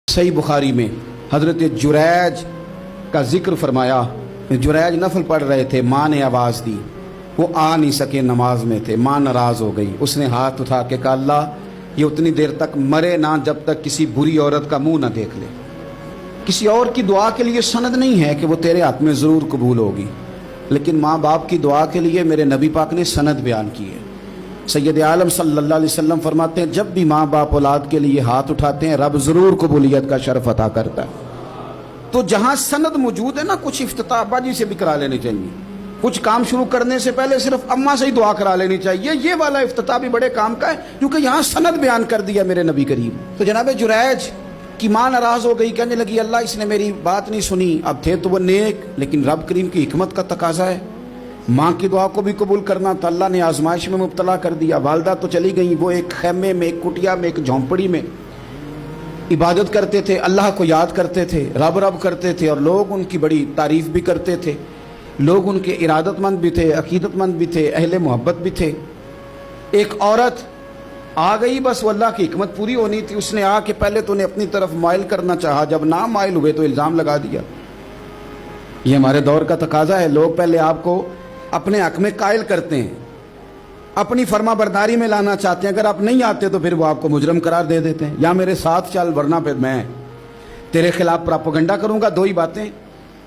सही बुखारी में हज़रत जुरैज का जिक्र फरमाया। जुरैज नफल पढ़ रहे थे, माँ ने आवाज़ दी, वो आ नहीं सके, नमाज में थे, माँ नाराज़ हो गई। उसने हाथ उठा के कहा, अल्लाह ये उतनी देर तक मरे ना जब तक किसी बुरी औरत का मुंह ना देख ले। किसी और की दुआ के लिए सनद नहीं है कि वो तेरे हाथ में ज़रूर कबूल होगी, लेकिन माँ बाप की दुआ के लिए मेरे नबी पाक ने सनद बयान की है। सैयद आलम सल्लल्लाहु अलैहि वसल्लम फरमाते हैं, जब भी माँ बाप औलाद के लिए हाथ उठाते हैं रब ज़रूर कबूलियत का शर्फ अता करता है। तो जहाँ सनद मौजूद है ना, कुछ इफ्तिताह अब्बा जी से भी करा लेनी चाहिए। कुछ काम शुरू करने से पहले सिर्फ अम्मा से ही दुआ करा लेनी चाहिए। ये वाला इफ्तिताह भी बड़े काम का है, क्योंकि यहाँ सनद बयान कर दिया मेरे नबी करीम। तो जनाब जुरैज की माँ नाराज़ हो गई, कहने लगी, अल्लाह इसने मेरी बात नहीं सुनी। अब थे तो वो नेक, लेकिन रब करीम की हिकमत का तकाजा है, माँ की दुआ को भी कबूल करना था। अल्लाह ने आजमाइश में मुब्तला कर दिया। वालदा तो चली गई, वो एक खैमे में, एक कुटिया में, एक झोंपड़ी में इबादत करते थे, अल्लाह को याद करते थे, रब रब करते थे, और लोग उनकी बड़ी तारीफ भी करते थे। लोग उनके इरादतमंद भी थे, अकीदतमंद भी थे, अहले मोहब्बत भी थे। एक औरत आ गई, बस वो अल्लाह की हिकमत पूरी होनी थी। उसने आके पहले तो उन्हें अपनी तरफ माइल करना चाहा, जब ना माइल हुए तो इल्ज़ाम लगा दिया। ये हमारे दौर का तकाजा है, लोग पहले आपको अपने हक में कायल करते हैं, अपनी फर्मा बरदारी में लाना चाहते हैं। अगर आप नहीं आते तो फिर वो आपको मुजरम करार दे देते हैं, या मेरे साथ चल वरना फिर मैं तेरे खिलाफ प्रोपेगेंडा करूंगा। दो ही बातें।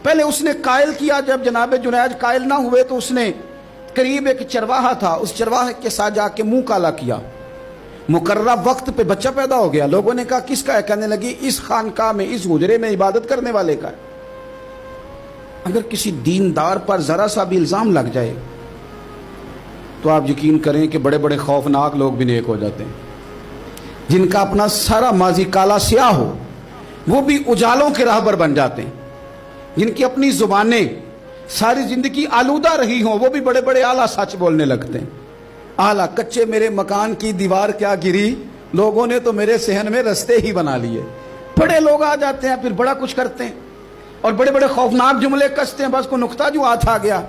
पहले उसने कायल किया। जब जनाब जुनैज कायल ना हुए तो उसने करीब एक चरवाहा था, उस चरवाहे के साथ जाके मुंह काला किया। मुकर्रर वक्त पे बच्चा पैदा हो गया। लोगों ने कहा किसका है? कहने लगी इस खानका में, इस हुजरे में इबादत करने वाले का है। अगर किसी दीनदार पर जरा सा भी इल्जाम लग जाए तो आप यकीन करें कि बड़े बड़े खौफनाक लोग भी नेक हो जाते हैं। जिनका अपना सारा माजी काला स्याह हो वो भी उजालों के राहबर बन जाते हैं। जिनकी अपनी जुबानें सारी जिंदगी आलूदा रही हों वो भी बड़े बड़े आला सच बोलने लगते हैं। आला कच्चे मेरे मकान की दीवार क्या गिरी, लोगों ने तो मेरे सहन में रस्ते ही बना लिए। बड़े लोग आ जाते हैं, फिर बड़ा कुछ करते हैं और बड़े बड़े खौफनाक जुमले कसते हैं। बस को नुक्ता जो हाथ आ गया,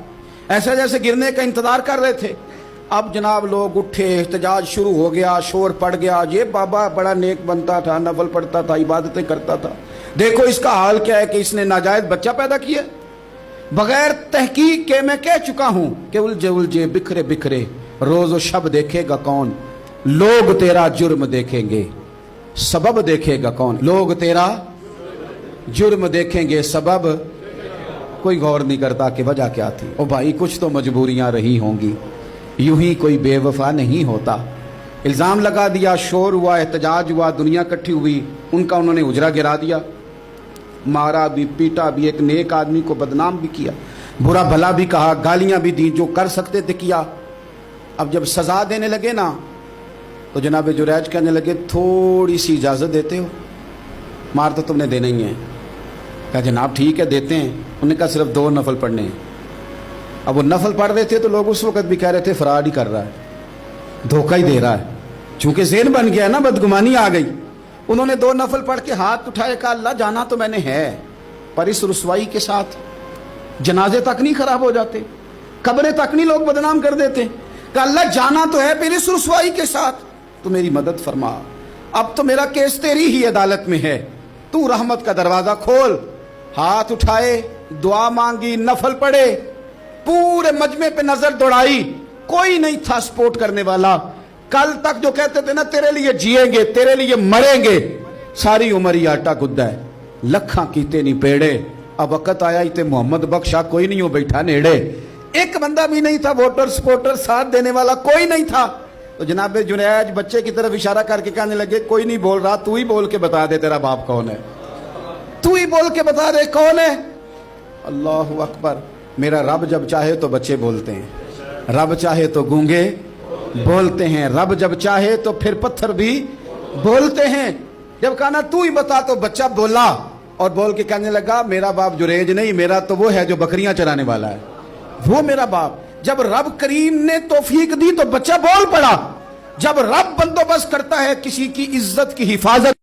ऐसा जैसे गिरने का इंतजार कर रहे थे। अब जनाब लोग उठे, एहतजाज शुरू हो गया, शोर पड़ गया। ये बाबा बड़ा नेक बनता था, नफल पढ़ता था, इबादतें करता था, देखो इसका हाल क्या है कि इसने नाजायज बच्चा पैदा किया। बगैर तहकीक के मैं कह चुका हूं कि उलझे उलझे बिखरे बिखरे रोज व शब देखेगा कौन, लोग तेरा जुर्म देखेंगे सबब देखेगा कौन। लोग तेरा जुर्म देखेंगे सबब, कोई गौर नहीं करता कि वजह क्या थी। ओ भाई कुछ तो मजबूरियां रही होंगी, यूं ही कोई बेवफा नहीं होता। इल्ज़ाम लगा दिया, शोर हुआ, एहतजाज हुआ, दुनिया इकट्ठी हुई, उनका उन्होंने उजरा गिरा दिया, मारा भी, पीटा भी, एक नेक आदमी को बदनाम भी किया, बुरा भला भी कहा, गालियां भी दी, जो कर सकते थे किया। अब जब सजा देने लगे ना तो जनाब जुरैज कहने लगे थोड़ी सी इजाज़त देते हो, मार तो तुमने देना ही है। कहा जनाब ठीक है देते हैं। उन्होंने कहा सिर्फ 2 नफल पढ़ने हैं। अब वो नफल पढ़ रहे थे तो लोग उस वक्त भी कह रहे थे फराड ही कर रहा है, धोखा ही दे रहा है। चूंकि ज़हन बन गया ना, बदगुमानी आ गई। उन्होंने 2 नफल पढ़ के हाथ उठाए, कहा अल्लाह जाना तो मैंने है, पर इस रुसवाई के साथ जनाजे तक नहीं खराब हो जाते, कब्रें तक नहीं लोग बदनाम कर देते। कहा अल्लाह जाना तो है, फिर इस रुसवाई के साथ तो मेरी मदद फरमा। अब तो मेरा केस तेरी ही अदालत में है, तू रहमत का दरवाजा खोल। हाथ उठाए, दुआ मांगी, नफल पढ़े, पूरे मजमे पे नजर दौड़ाई, कोई नहीं था सपोर्ट करने वाला। कल तक जो कहते थे ना तेरे लिए जिएंगे, तेरे लिए मरेंगे, सारी उम्र ही आटा गुद्दा है, लखा कीते नहीं पेड़े। अब वक्त आया ही ते मोहम्मद बख्शा कोई नहीं हो बैठा नेड़े। एक बंदा भी नहीं था, वोटर सपोर्टर साथ देने वाला कोई नहीं था। तो जनाब जुनैज बच्चे की तरफ इशारा करके कहने लगे कोई नहीं बोल रहा, तू ही बोल के बता दे तेरा बाप कौन है, तू ही बोल के बता दे कौन है। अल्लाहु अकबर। मेरा रब जब चाहे तो बच्चे बोलते हैं, रब चाहे तो गूंगे बोलते हैं, रब जब चाहे तो फिर पत्थर भी बोलते हैं। जब कहा ना तू ही बता तो बच्चा बोला, और बोल के कहने लगा मेरा बाप जुरैज नहीं, मेरा तो वो है जो बकरियां चराने वाला है, वो मेरा बाप। जब रब करीम ने तौफीक दी तो बच्चा बोल पड़ा। जब रब बंदोबस्त करता है किसी की इज्जत की हिफाजत